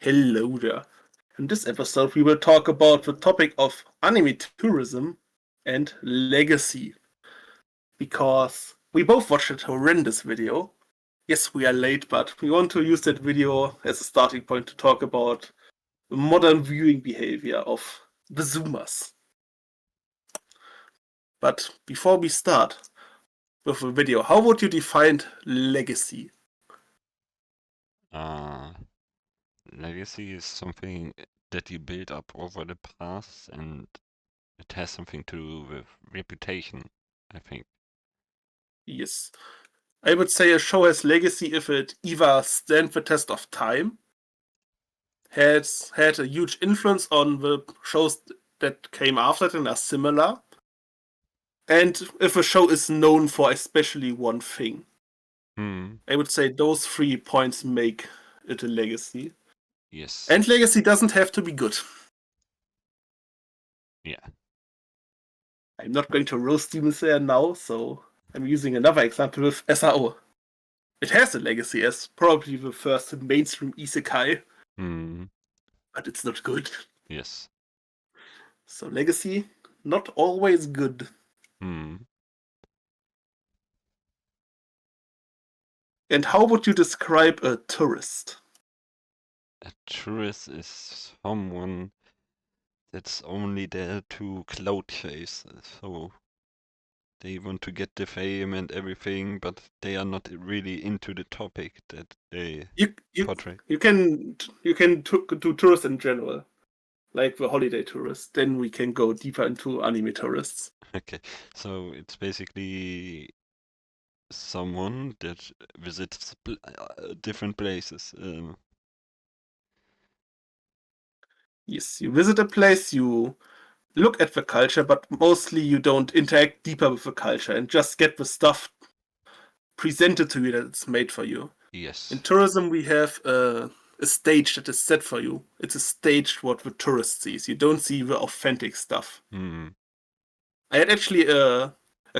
Hello there. In this episode, we will talk about the topic of anime tourism and legacy. Because we both watched a horrendous video. Yes, we are late, but we want to use that video as a starting point to talk about the modern viewing behavior of the Zoomers. But before we start with the video, how would you define legacy? Uh, Legacy is something that you build up over the past, and it has something to do with reputation, I think. Yes. I would say a show has legacy if it either stands the test of time, has had a huge influence on the shows that came after it and are similar, and if a show is known for especially one thing. Hmm. I would say those 3 points make it a legacy. Yes. And legacy doesn't have to be good. Yeah. I'm not going to roast Demon Slayer now, so I'm using another example with SRO. It has a legacy as probably the first mainstream isekai, Hmm. but it's not good. Yes. So legacy, not always good. Hmm. And how would you describe a tourist? A tourist is someone that's only there to cloud chase, so they want to get the fame and everything, but they are not really into the topic that they You you portray. you can do tourists in general, like the holiday tourist. Then we can go deeper into anime tourists. Okay, so it's basically someone that visits different places. Yes, you visit a place, you look at the culture, but mostly you don't interact deeper with the culture and just get the stuff presented to you that it's made for you. In Yes. tourism, we have a stage that is set for you. It's a stage what the tourist sees. You don't see the authentic stuff. Hmm. I had actually a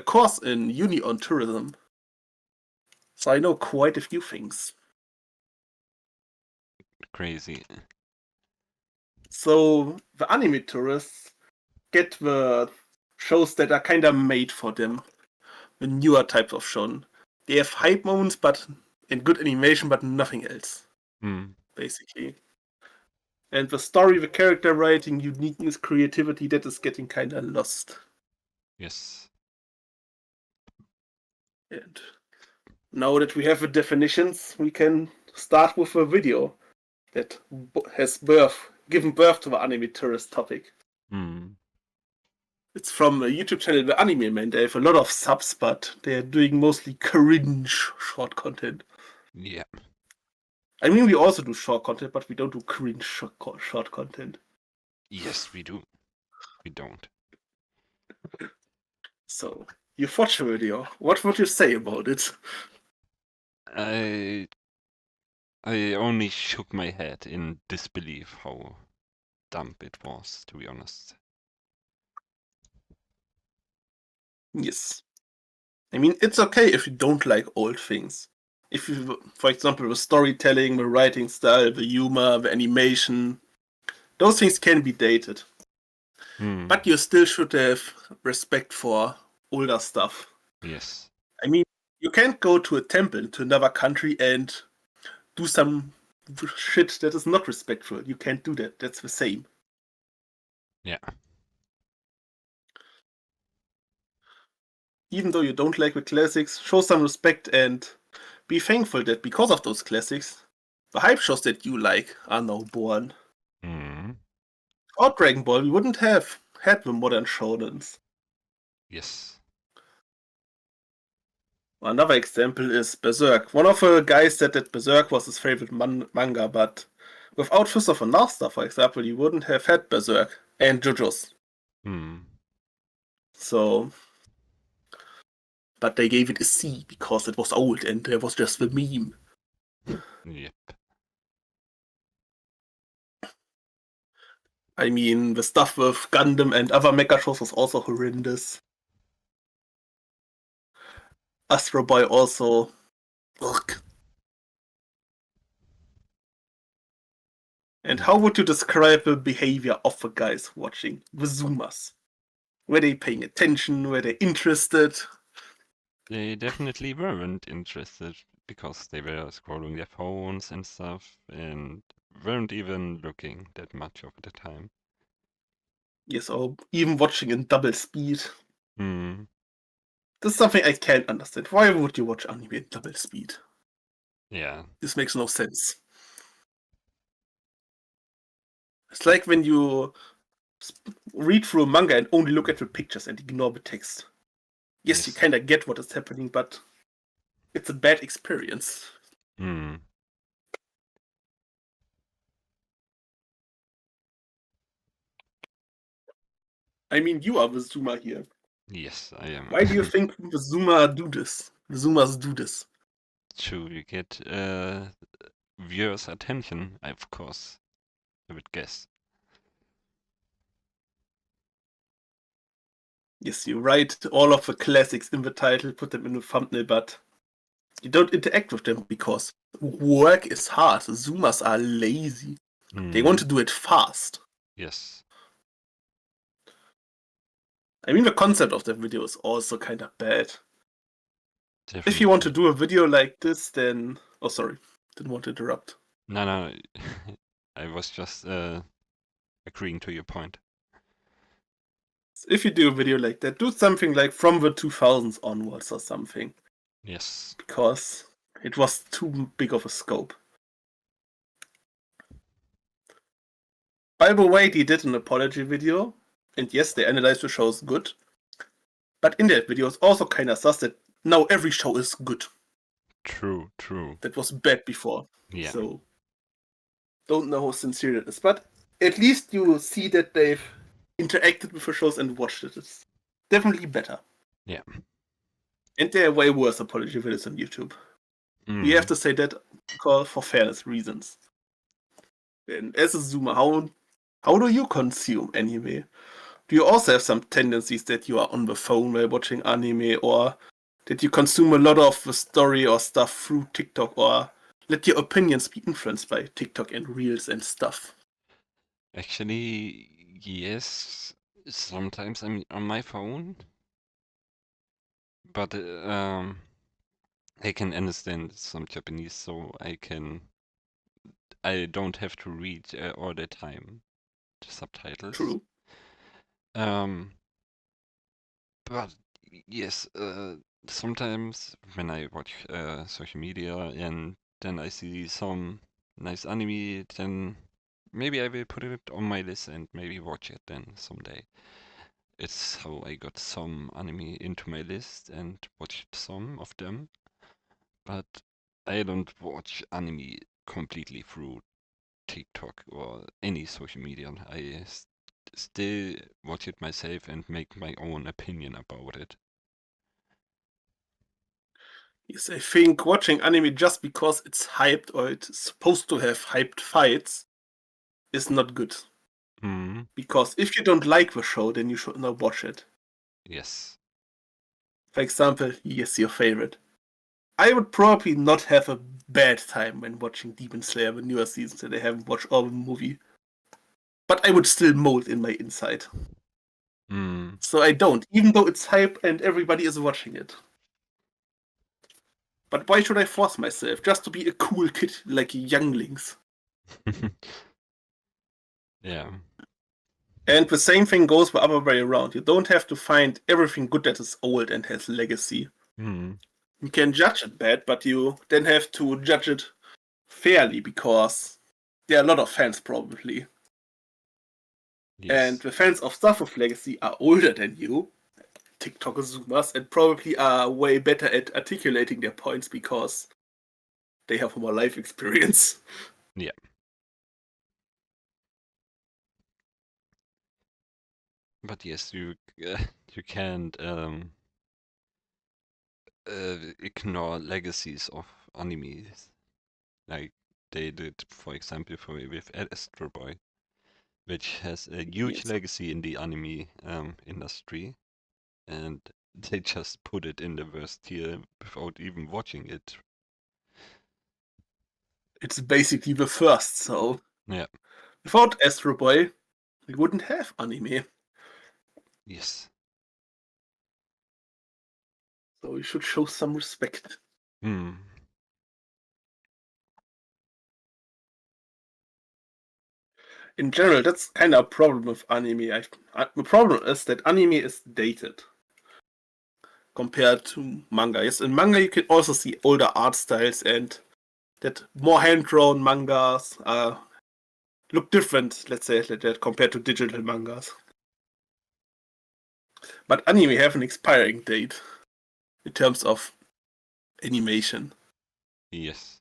course in uni on tourism, so I know quite a few things. Crazy. So the anime tourists get the shows that are kind of made for them, the newer types of shown. They have hype moments, but and good animation, but nothing else, Hmm. basically. And the story, the character writing, uniqueness, creativity, that is getting kind of lost. Yes. And now that we have the definitions, we can start with a video that has given birth to the anime tourist topic. Hmm. It's from a YouTube channel, The Anime Man. They have a lot of subs, but they're doing mostly cringe short content. Yeah. I mean, we also do short content, but we don't do cringe short content. Yes, we do. We don't. So, you watch the video. What would you say about it? I I only shook my head in disbelief how dumb it was, to be honest. Yes. I mean, it's okay if you don't like old things. If you, for example, the storytelling, the writing style, the humor, the animation, those things can be dated. Hmm. But you still should have respect for older stuff. Yes. I mean, you can't go to a temple to another country and do some shit that is not respectful. You can't do that. That's the same. Yeah. Even though you don't like the classics, show some respect and be thankful that because of those classics, the hype shows that you like are now born. Hmm. Without Dragon Ball, we wouldn't have had the modern shonens. Yes. Another example is Berserk. One of the guys said that Berserk was his favorite manga, but without Fist of a North Star, for example, you wouldn't have had Berserk and JoJo's. Hmm. So, but they gave it a C because it was old and there was just the meme. Yep. I mean, the stuff with Gundam and other mecha shows was also horrendous. Astro Boy also. Ugh. And how would you describe the behavior of the guys watching the Zoomers? Were they paying attention? Were they interested? They definitely weren't interested because they were scrolling their phones and stuff and weren't even looking that much of the time. Yes, or even watching in double speed. Hmm. This is something I can't understand. Why would you watch anime in double speed? Yeah. This makes no sense. It's like when you read through a manga and only look at the pictures and ignore the text. Yes, you Yes. kind of get what is happening, but it's a bad experience. Hmm. I mean, you are the Zoomer here. Yes, I am. Why do you think the Zoomer do this? The Zoomers do this? To get viewers' attention, of course, I would guess. Yes, you write all of the classics in the title, put them in the thumbnail, but you don't interact with them because work is hard. The Zoomers are lazy. They want Hmm. to do it fast. Yes, I mean, the concept of the video is also kind of bad. If you want to definitely. do a video like this, then... Oh, sorry. Didn't want to interrupt. No, no, I was just agreeing to your point. If you do a video like that, do something like from the 2000s onwards or something. Yes. Because it was too big of a scope. By the way, they did an apology video. And yes, they analyzed the shows good. But in that video, it's also kind of sus that now every show is good. True, true. That was bad before. Yeah. So, don't know how sincere that is. But at least you see that they've interacted with the shows and watched it. It's definitely better. Yeah. And there are way worse apology videos on YouTube. We have Mm. to say that because for fairness reasons. And as a Zoomer, how do you consume anime? Do you also have some tendencies that you are on the phone while watching anime, or that you consume a lot of the story or stuff through TikTok, or let your opinions be influenced by TikTok and Reels and stuff? Actually, yes. Sometimes I'm on my phone, but I can understand some Japanese, so I don't have to read all the time the subtitles. True. Um, but yes, sometimes when I watch social media and then I see some nice anime, then maybe I will put it on my list and maybe watch it then someday. It's how I got some anime into my list and watched some of them, but I don't watch anime completely through TikTok or any social media. I still watch it myself and make my own opinion about it. Yes, I think watching anime just because it's hyped or it's supposed to have hyped fights is not good. Hmm. Because if you don't like the show, then you should not watch it. Yes. For example, yes, your favorite. I would probably not have a bad time when watching Demon Slayer, the newer seasons that I haven't watched all the movie. But I would still mold in my inside. Hmm. So I don't, even though it's hype and everybody is watching it. But why should I force myself just to be a cool kid like younglings? Yeah. And the same thing goes the other way around. You don't have to find everything good that is old and has legacy. Hmm. You can judge it bad, but you then have to judge it fairly because there are a lot of fans probably. And Yes. the fans of stuff with legacy are older than you, TikTok Zoomers, and probably are way better at articulating their points because they have more life experience. Yeah. But yes, you can't ignore legacies of animes like they did, for example, with Astro Boy, which has a huge Yes. legacy in the anime industry, and they just put it in the worst tier without even watching it. It's basically the first, so Yeah. Without Astro Boy, we wouldn't have anime. Yes. So we should show some respect. Hmm. In general, that's kind of a problem with anime. The problem is that anime is dated compared to manga. Yes, in manga you can also see older art styles and that more hand-drawn mangas look different, let's say, like that, compared to digital mangas. But anime have an expiring date in terms of animation. Yes.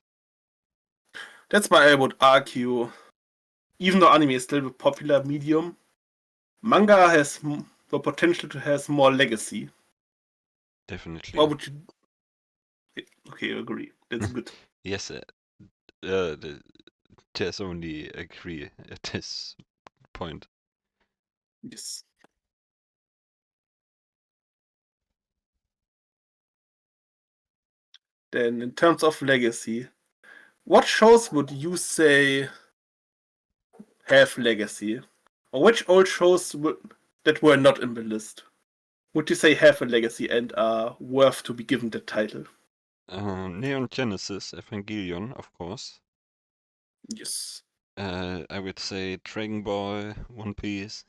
That's why I would argue, even though anime is still a popular medium, manga has the potential to have more legacy. Definitely. What would you? Okay, I agree. That's good. Yes. There's only agree at this point. Yes. Then, in terms of legacy, what shows would you say have legacy? Or which old shows that were not in the list would you say have a legacy and are worth to be given the title? Neon Genesis Evangelion, of course. Yes. I would say Dragon Ball, One Piece.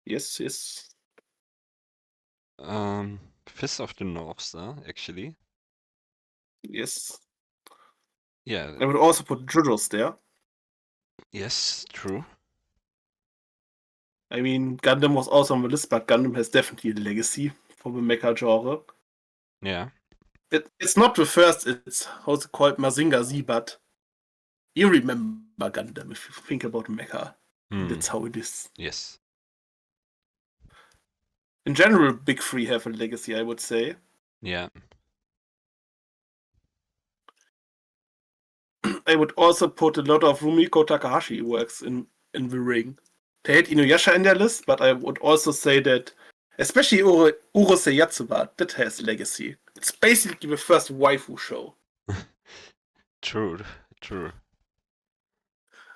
Yes, yes, Fist of the North Star, actually. yes. Yeah, I would also put JoJo's there. yes, true. I mean, Gundam was also on the list, but Gundam has definitely a legacy for the mecha genre. Yeah. It's not the first, it's also called Mazinga Z, but you remember Gundam if you think about mecha. Hmm. That's how it is. Yes. In general, Big Three have a legacy, I would say. Yeah. I would also put a lot of Rumiko Takahashi works in the ring. They had Inuyasha in their list, but I would also say that, especially Urusei Yatsura, that has legacy. It's basically the first waifu show. True. True.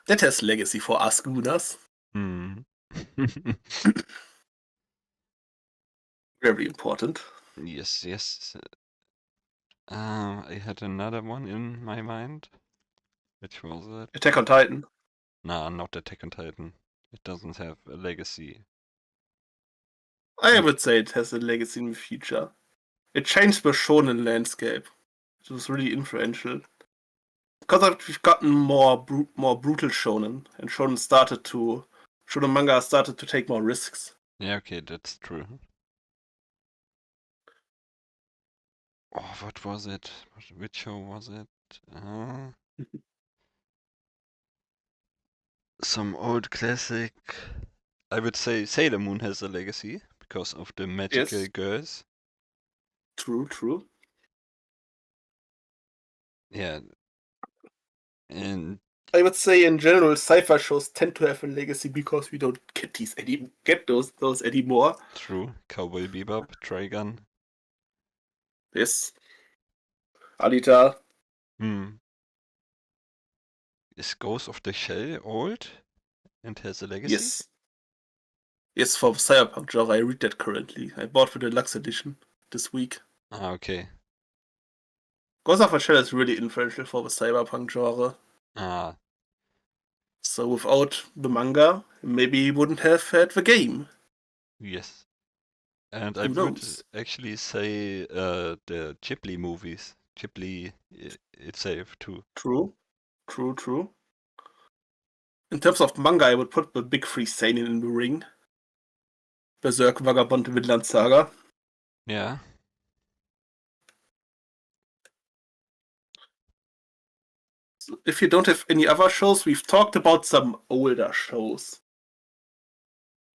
That has legacy for us Gunas. Hmm. Very important. Yes, yes. I had another one in my mind. Which was it? Attack on Titan. Nah, not Attack on Titan. It doesn't have a legacy. I would say it has a legacy in the future. It changed the shonen landscape. It was really influential. Because we've gotten more brutal shonen, and shonen manga started to take more risks. Yeah, okay, that's true. Oh, what was it? Which show was it? Some old classic. I would say Sailor Moon has a legacy because of the magical Yes, girls. true, true. Yeah, and I would say in general, sci-fi shows tend to have a legacy because we don't get those anymore. true. Cowboy Bebop, Trigun. Yes, Alita. Hmm. Is Ghost of the Shell old and has a legacy? Yes, yes. For Cyberpunk genre, I read that currently. I bought the deluxe edition this week. Ah, okay. Ghost of a Shell is really influential for the cyberpunk genre. Ah, So without the manga, maybe he wouldn't have had the game. yes. And I Who would knows? actually say the Ghibli movies. Ghibli itself too. True, true, true. In terms of manga, I would put the big three seinen in the ring: Berserk, Vagabond, Vinland Saga. Yeah. So if you don't have any other shows, we've talked about some older shows.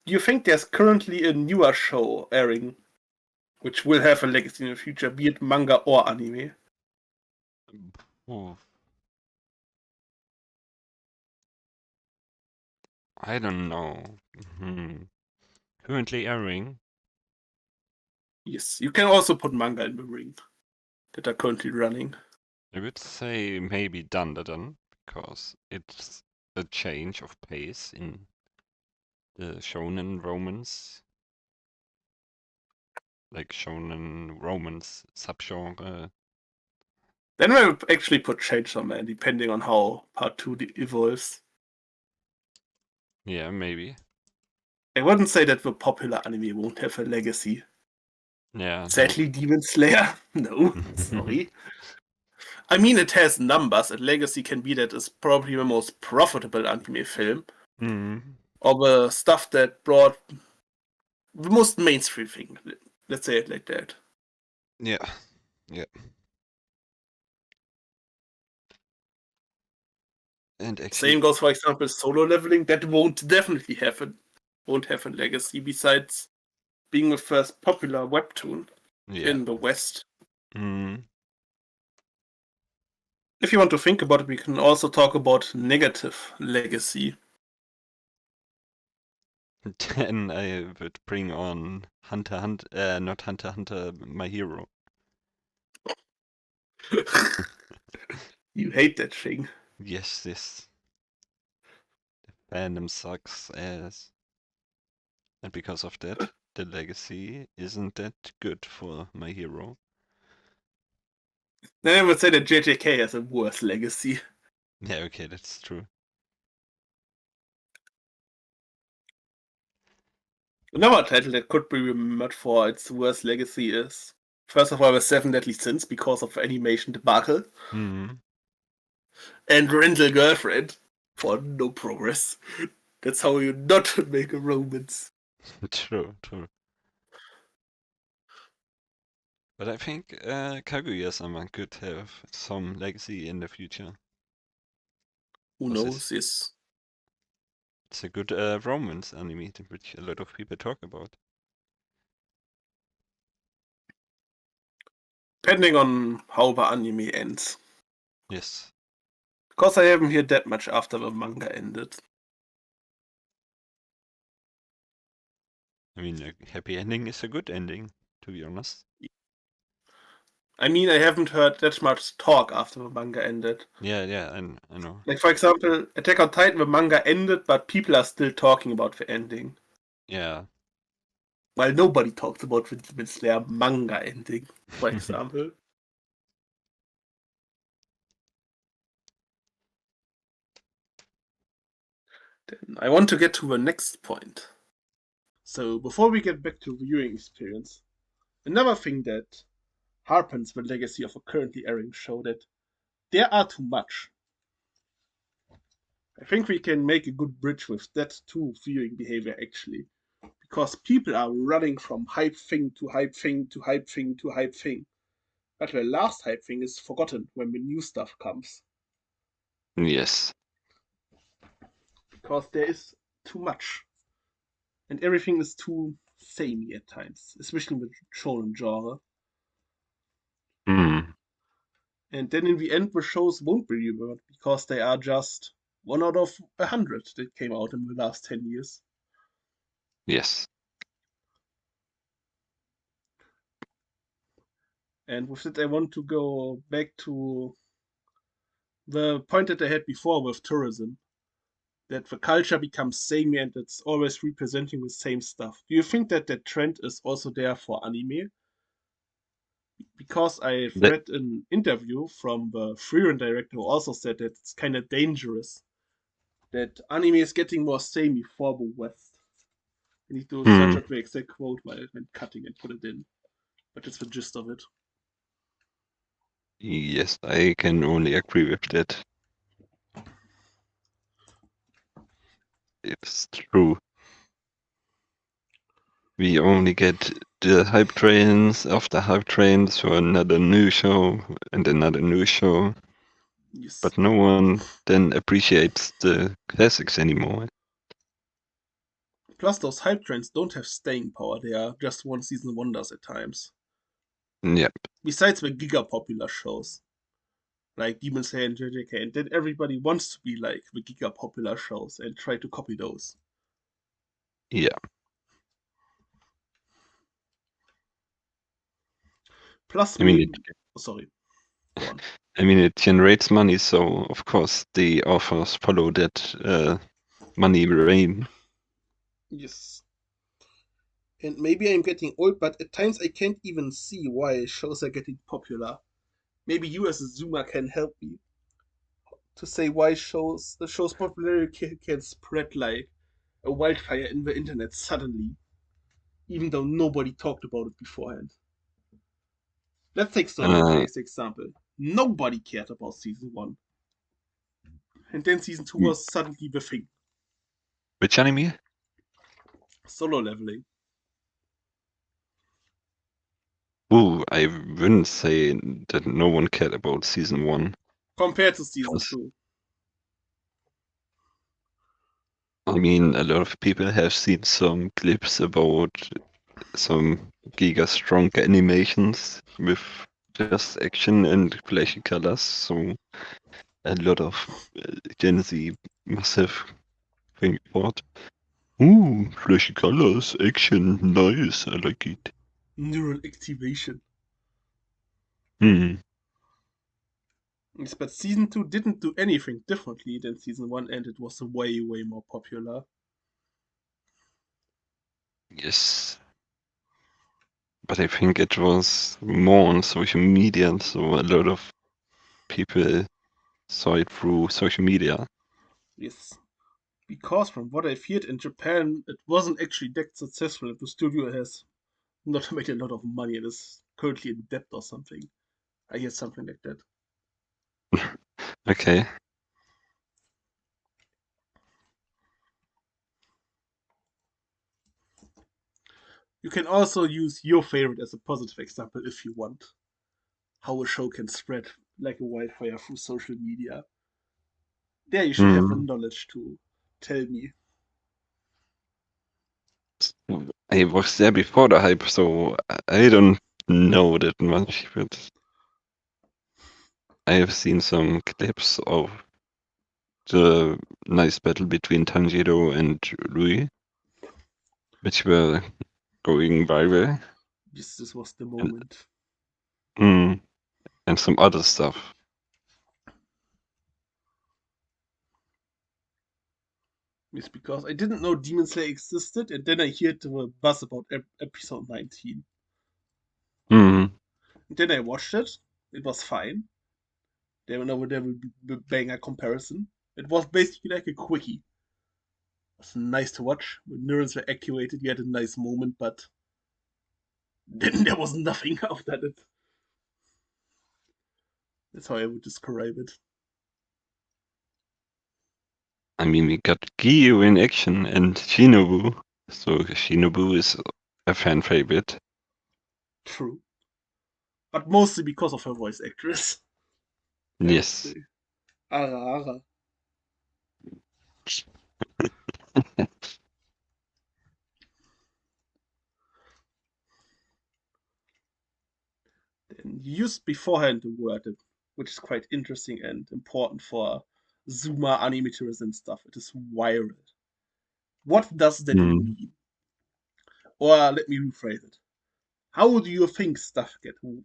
Do you think there's currently a newer show airing which will have a legacy in the future, be it manga or anime? Ooh, I don't know. Hmm. Currently airing. Yes, you can also put manga in the ring that are currently running. I would say maybe Dandadan because it's a change of pace in the shonen romance, like shonen romance subgenre. Then I would actually put Chainsaw Man, depending on how part 2 evolves. Yeah, maybe. I wouldn't say that the popular anime won't have a legacy. Yeah, no. Sadly, Demon Slayer? No, sorry. I mean, it has numbers, and legacy can be that it's probably the most profitable anime film, Mm. or the stuff that brought the most mainstream thing. Let's say it like that. Yeah, yeah. And actually, Same goes, for example, Solo Leveling. That won't definitely won't have a legacy besides being the first popular webtoon yeah. in the West. Mm. If you want to think about it, we can also talk about negative legacy. Then I would bring on Hunter Hunter, not Hunter Hunter, My Hero. You hate that thing. Yes, this fandom sucks ass. And because of that, the legacy isn't that good for My Hero. Then I would say that JJK has a worse legacy. Yeah, okay, that's true. Another title that could be remembered for its worst legacy is, first of all, the Seven Deadly Sins because of animation debacle, Hmm. and Rental Girlfriend for no progress. That's how you not make a romance. True, true. But I think Kaguya-sama could have some legacy in the future. Who Because knows? Yes. it's a good romance anime, which a lot of people talk about. Depending on how the anime ends. Yes. Because I haven't heard that much after the manga ended. I mean, a happy ending is a good ending, to be honest. I mean, I haven't heard that much talk after the manga ended. Yeah, yeah, I know. Like, for example, Attack on Titan, the manga ended, but people are still talking about the ending. Yeah. While nobody talks about the Demon Slayer manga ending, for example. Then I want to get to the next point. So, before we get back to viewing experience, another thing that harpens the legacy of a currently airing show that there are too much. I think we can make a good bridge with that to viewing behavior actually. Because people are running from hype thing to hype thing to hype thing to hype thing. But the last hype thing is forgotten when the new stuff comes. Yes. Because there is too much. And everything is too samey at times, especially with shonen genre. Hmm. And then in the end, the shows won't be remembered because they are just one out of 100 that came out in the last 10 years. Yes. And with it, I want to go back to the point that I had before with tourism, that the culture becomes samey and it's always representing the same stuff. Do you think that that trend is also there for anime? Because I've That, read an interview from the freelance director who also said that it's kind of dangerous that anime is getting more samey for the West. I need to search hmm. up the exact quote while I'm cutting and put it in, but it's the gist of it. Yes, I can only agree with that. It's true. We only get the hype trains after hype trains for another new show and another new show, Yes. but no one then appreciates the classics anymore. Plus, those hype trains don't have staying power. They are just one season wonders at times. Yeah, Besides the giga popular shows like Demon Slayer and JJK, and then everybody wants to be like the giga popular shows and try to copy those. yeah. Plus, I mean, maybe. Oh, sorry. one. I mean, it generates money, so of course the authors follow that money rain. Yes. And maybe I'm getting old, but at times I can't even see why shows are getting popular. Maybe you as a Zoomer can help me to say why the show's popularity can spread like a wildfire in the internet suddenly, even though nobody talked about it beforehand. Let's take Uh, Socialmedia as an example. Nobody cared about season one, and then season two m- was suddenly the thing. which anime? Solo leveling Ooh, I wouldn't say that no one cared about season one. compared to season Because, two. I mean, a lot of people have seen some clips about some giga strong animations with just action and flashy colors. So a lot of Gen Z must have think thought, ooh, flashy colors, action, nice, I like it. Neural activation. Hmm. Yes, but season two didn't do anything differently than season one, and it was way, way more popular. Yes. But I think it was more on social media, so a lot of people saw it through social media. Yes, because from what I've heard in Japan, it wasn't actually that successful. The studio has not made a lot of money and is currently in debt or something. I hear something like that. Okay. You can also use your favorite as a positive example if you want. How a show can spread like a wildfire through social media. There, you should have the Hmm. knowledge to tell me. I was there before the hype, so I don't know that much, but I have seen some clips of the nice battle between Tanjiro and Louis, which were going viral, Yes, this was the and, moment. mm, and some other stuff. Yes, because I didn't know Demon Slayer existed, and then I heard the buzz about episode 19. Mm. And then I watched it. It was fine. There will be a banger comparison. It was basically like a quickie. It was nice to watch. When neurons were activated, you had a nice moment, but then there was nothing after that. That's how I would describe it. I mean, we got Giyu in action and Shinobu, so Shinobu is a fan favorite. True. But mostly because of her voice actress, I would Yes. say. Ara Ara. And you used beforehand the word, which is quite interesting and important for Zoomer animators and stuff. It is viral. What does that Mm. mean? Or let me rephrase it. How do you think stuff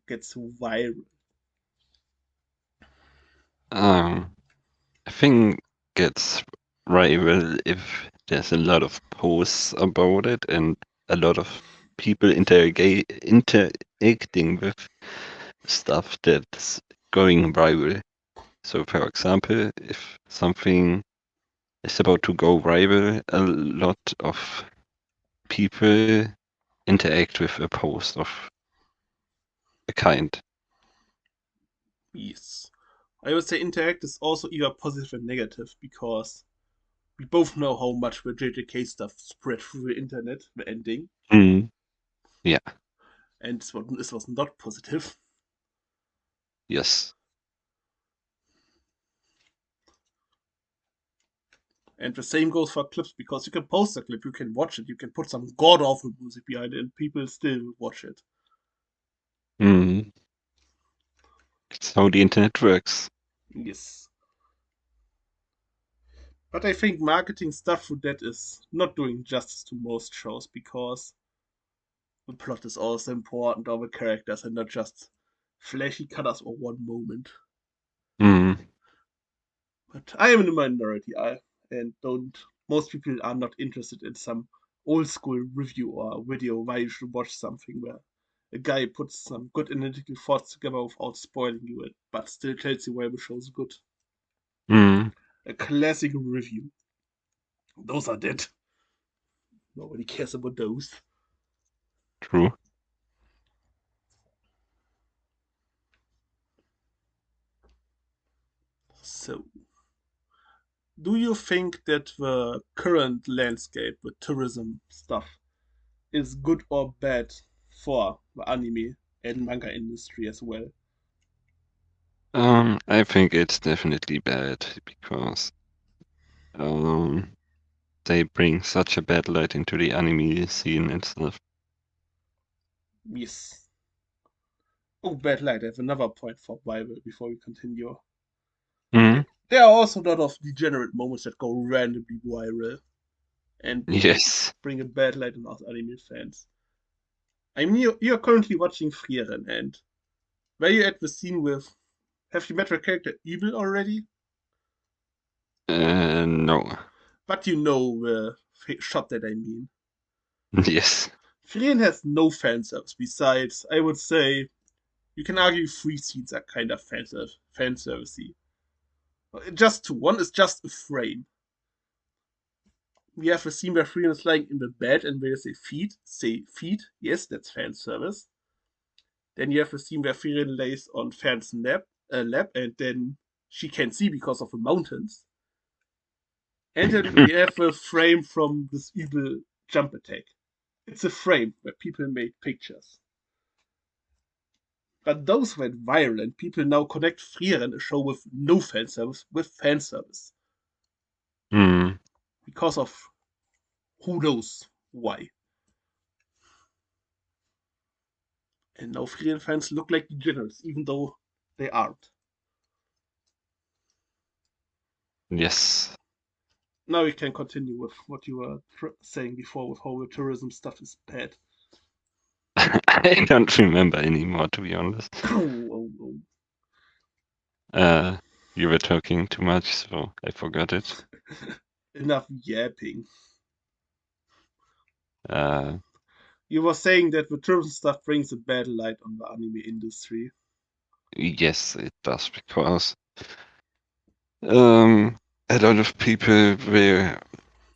gets viral? Um, I think it's rival if there's a lot of posts about it and a lot of people interacting with stuff that's going viral. So, for example, if something is about to go viral, a lot of people interact with a post of a kind. Yes. I would say interact is also either positive and negative because we both know how much the JJK stuff spread through the internet, the ending, Mm, yeah, and this was not positive. yes. And the same goes for clips because you can post a clip, you can watch it, you can put some god awful music behind it, and people still watch it. Mm, it's how the internet works. Yes. But I think marketing stuff through that is not doing justice to most shows because the plot is also important, or the characters, and not just flashy colors or one moment. Mm. But I am in the minority, and don't. Most people are not interested in some old school review or video why you should watch something where a guy puts some good analytical thoughts together without spoiling you it, but still tells you why the show's good. Mm. A classic review. Those are dead. Nobody cares about those. True. So, do you think that the current landscape with tourism stuff is good or bad for the anime and manga industry as well? I think it's definitely bad because um, they bring such a bad light into the anime scene and stuff. Yes. Oh, bad light. I have another point for Bible before we continue. Mm. There are also a lot of degenerate moments that go randomly viral and Yes. bring a bad light on us anime fans. I mean, you're currently watching Frieren, and were you at the scene with. Have you met her character Evil already? No. But you know the shot that I mean. Yes. Frieren has no fan service besides, I would say, you can argue three scenes are kind of fan servicey. Just two. One is just a frame. We have a scene where Frieren is lying in the bed and they say feet. Yes, that's fan service. Then you have a scene where Frieren lays on Fan's lap and then she can't see because of the mountains. And then we have a frame from this evil jump attack. It's a frame where people made pictures. But those went viral and people now connect Frieren, a show with no fan service, with fan service. Mm. Because of who knows why. And now Frieren fans look like degenerates, even though they aren't. Yes. Now we can continue with what you were saying before with how the tourism stuff is bad. I don't remember anymore, to be honest. Oh. Uh, you were talking too much, so I forgot it. Enough yapping. Uh, You were saying that the tourism stuff brings a bad light on the anime industry. yes, it does, because um, a lot of people will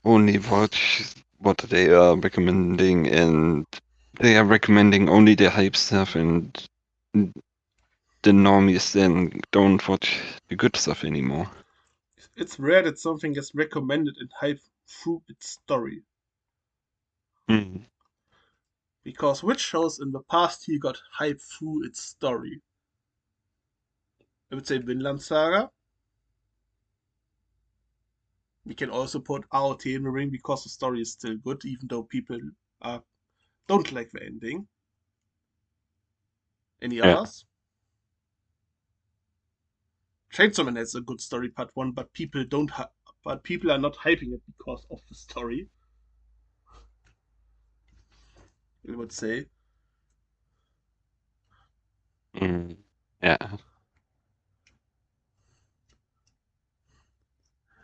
only watch what they are recommending, and they are recommending only the hype stuff, and the normies then don't watch the good stuff anymore. It's rare that something gets recommended and hyped through its story. Mm. Because which shows in the past here got hyped through its story? I would say Vinland Saga. We can also put AOT in the ring because the story is still good, even though people don't like the ending. Any Yeah. others? Chainsaw Man has a good story part one, but but people are not hyping it because of the story. I would say. Mm. Yeah.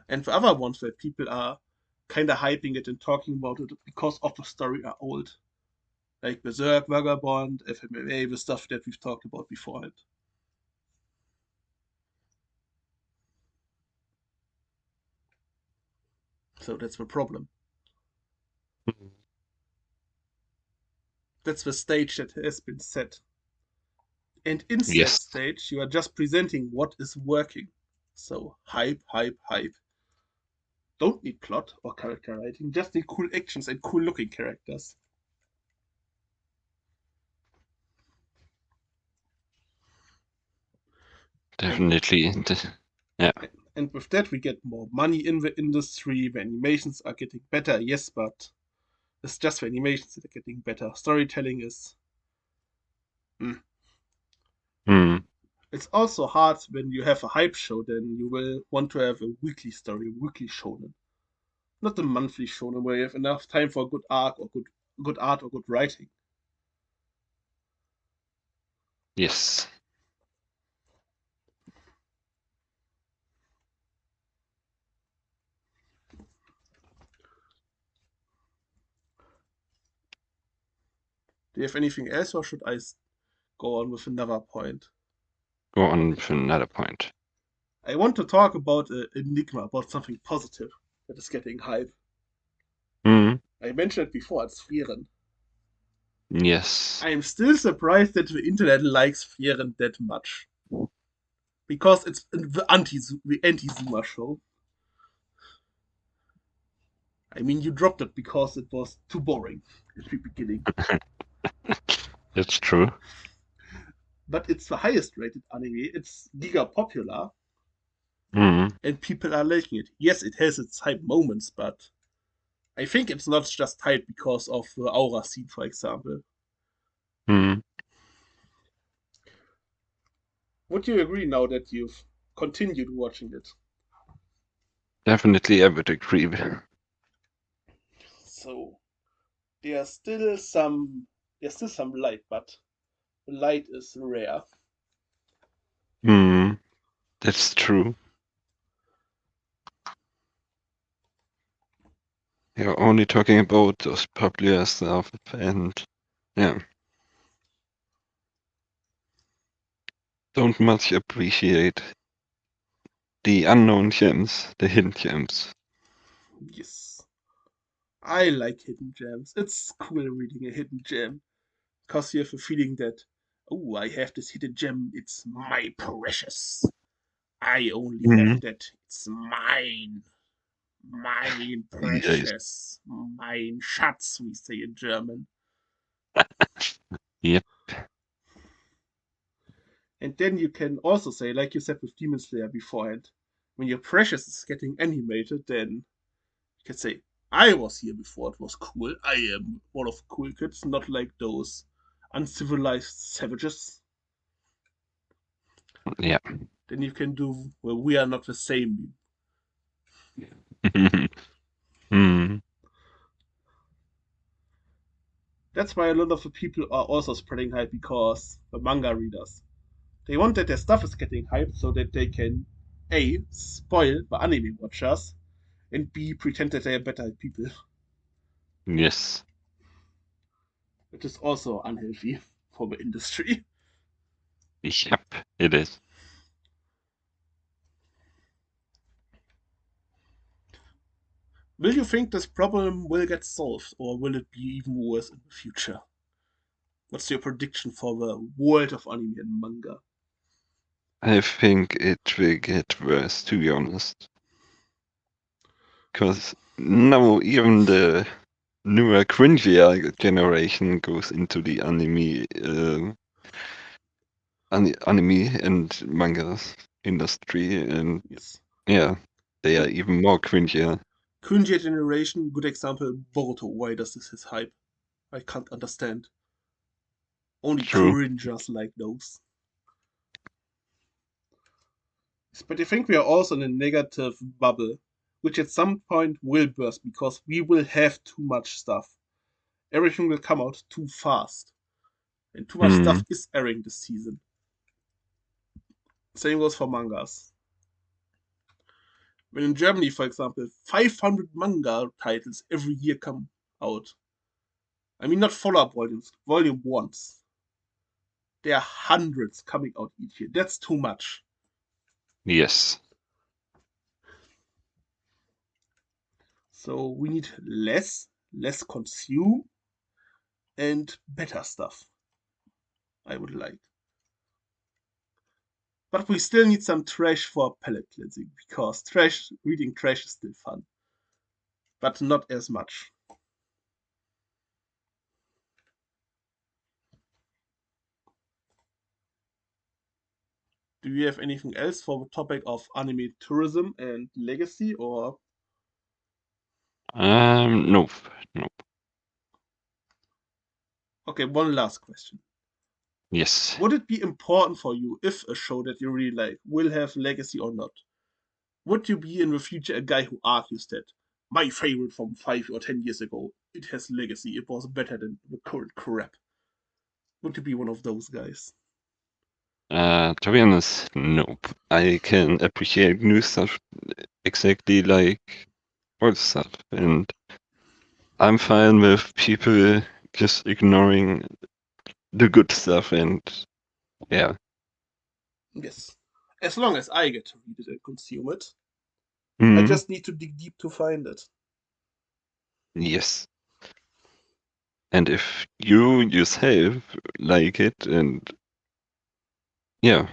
And the other ones where people are kind of hyping it and talking about it because of the story are old. Like Berserk, Vagabond, FMMA, the stuff that we've talked about beforehand. So that's the problem. Mm. That's the stage that has been set. And in that Yes, stage, you are just presenting what is working. So hype, hype, hype. Don't need plot or character writing, just need cool actions and cool looking characters. And definitely. Yeah. and with that we get more money in the industry, the animations are getting better, yes, but it's just the animations that are getting better. Storytelling is mm. Mm. It's also hard when you have a hype show, then you will want to have a weekly story, a weekly shonen. Not a monthly shonen where you have enough time for a good arc or good art or good writing. Yes. Do you have anything else, or should I go on with another point? Go on with another point. I want to talk about Enigma, about something positive that is getting hype. Hmm. I mentioned it before, it's Frieren. Yes. I am still surprised that the internet likes Frieren that much. Because it's the anti-Zoomer show. I mean, you dropped it because it was too boring at the beginning. That's true. But it's the highest rated anime. It's giga popular, Hmm. and people are liking it. Yes, it has its hype moments, but I think it's not just hype because of the aura scene, for example. Hmm. Would you agree now that you've continued watching it? Definitely, I would agree. So there's still some light, but the light is rare. Hmm. That's true. You're only talking about those popular stuff, and yeah, don't much appreciate the unknown gems, the hidden gems. Yes, I like hidden gems. It's cool reading a hidden gem because you have a feeling that, oh, I have this hidden gem. It's my precious. I only have Hmm. that. It's mine. Mein Yes. precious. Mein Schatz, we say in German. Yep. And then you can also say, like you said with Demon Slayer beforehand, when your precious is getting animated, then you can say, I was here before it was cool. I am one of the cool kids, not like those uncivilized savages. Yeah. Then you can do, well, we are not the same. Hmm. That's why a lot of the people are also spreading hype because the manga readers. They want that their stuff is getting hyped so that they can A, spoil the anime watchers, and B, pretend that they are better people, Yes. which is also unhealthy for the industry. Yep. It is. Will you think this problem will get solved, or will it be even worse in the future? What's your prediction for the world of anime and manga? I think it will get worse, to be honest. Because now even the newer, cringier generation goes into the anime and manga industry, and Yes. yeah, they are And even more cringier. cringe generation, good example, Boruto. Why does this his hype? I can't understand. Only True. cringers like those. But I think we are also in a negative bubble, which at some point will burst because we will have too much stuff. Everything will come out too fast. And too much Hmm. stuff is airing this season. Same goes for mangas. When in Germany, for example, 500 manga titles every year come out. I mean, not follow-up volumes, volume ones. There are hundreds coming out each year. That's too much. Yes. So we need less consume, and better stuff. I would like. But we still need some trash for palate cleansing because reading trash is still fun, but not as much. Do you have anything else for the topic of anime tourism and legacy, or Nope. Nope. okay? One last question: Yes. would it be important for you if a show that you really like will have legacy or not? Would you be in the future a guy who argues that my favorite from 5 or 10 years ago it has legacy, it was better than the current crap? Would you be one of those guys? To be honest, nope. I can appreciate new stuff exactly like old stuff, and I'm fine with people just ignoring the good stuff and yeah. Yes. As long as I get to read it and consume it, I Mm, just need to dig deep to find it. yes. And if you yourself like it and yeah,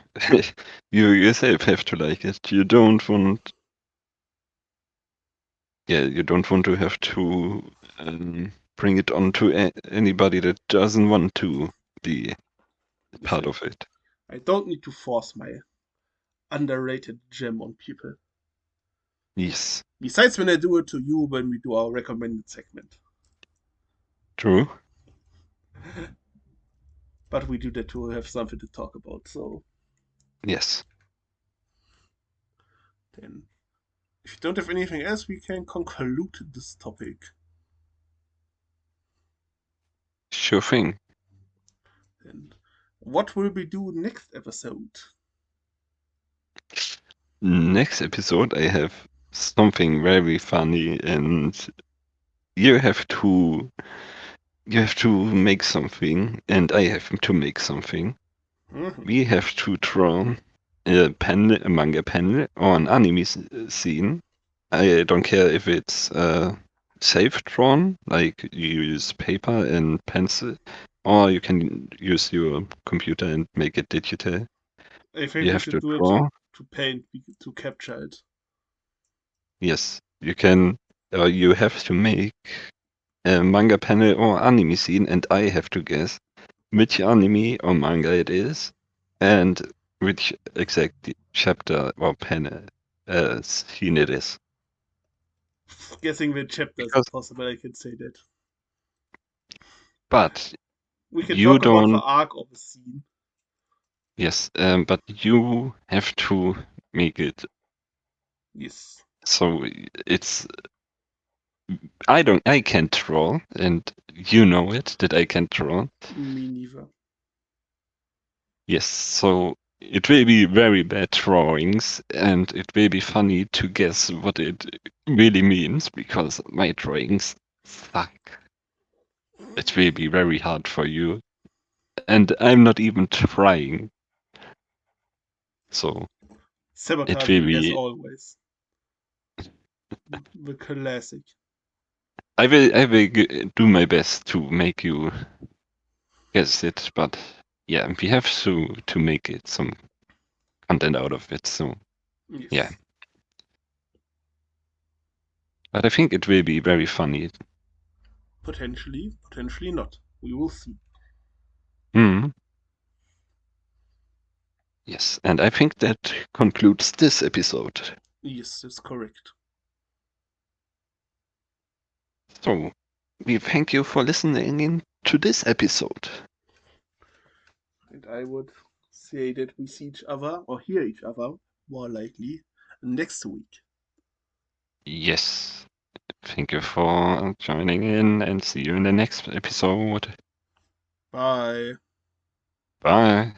you yourself have to like it. You don't want you don't want to have to bring it on to anybody that doesn't want to be Yes, part of it. I don't need to force my underrated gem on people. Yes, Besides when I do it to you when we do our recommended segment. true. But we do that to have something to talk about, so Yes, then if you don't have anything else, we can conclude this topic. sure thing. And what will we do next episode? Next episode, I have something very funny, and you have to make something, and I have to make something. Mhm. We have to draw a manga panel or an anime scene. I don't care if it's safe drawn, like you use paper and pencil, or you can use your computer and make it digital. I think You we have should to do it draw. to paint, to capture it. Yes, you can, or you have to make a manga panel or anime scene, and I have to guess which anime or manga it is, and which exact chapter or panel scene it is. Guessing the chapter is Because, impossible, I can say that. but We can you talk about the don't. arc of the scene. Yes, but you have to make it. Yes, So it's I can't draw, and you know it that I can't draw. me neither. Yes, so it will be very bad drawings, and it will be funny to guess what it really means because my drawings suck. It will be very hard for you, and I'm not even trying. So it will Sabotaging as be. always. The classic. I will do my best to make you guess it, but yeah, we have to make it some content out of it. So yeah, Yes. but I think it will be very funny. Potentially, potentially not. We will see. Hmm. Yes, and I think that concludes this episode. Yes, that's correct. So we thank you for listening in to this episode. And I would say that we see each other or hear each other more likely next week. Yes, thank you for joining in and see you in the next episode. Bye. Bye.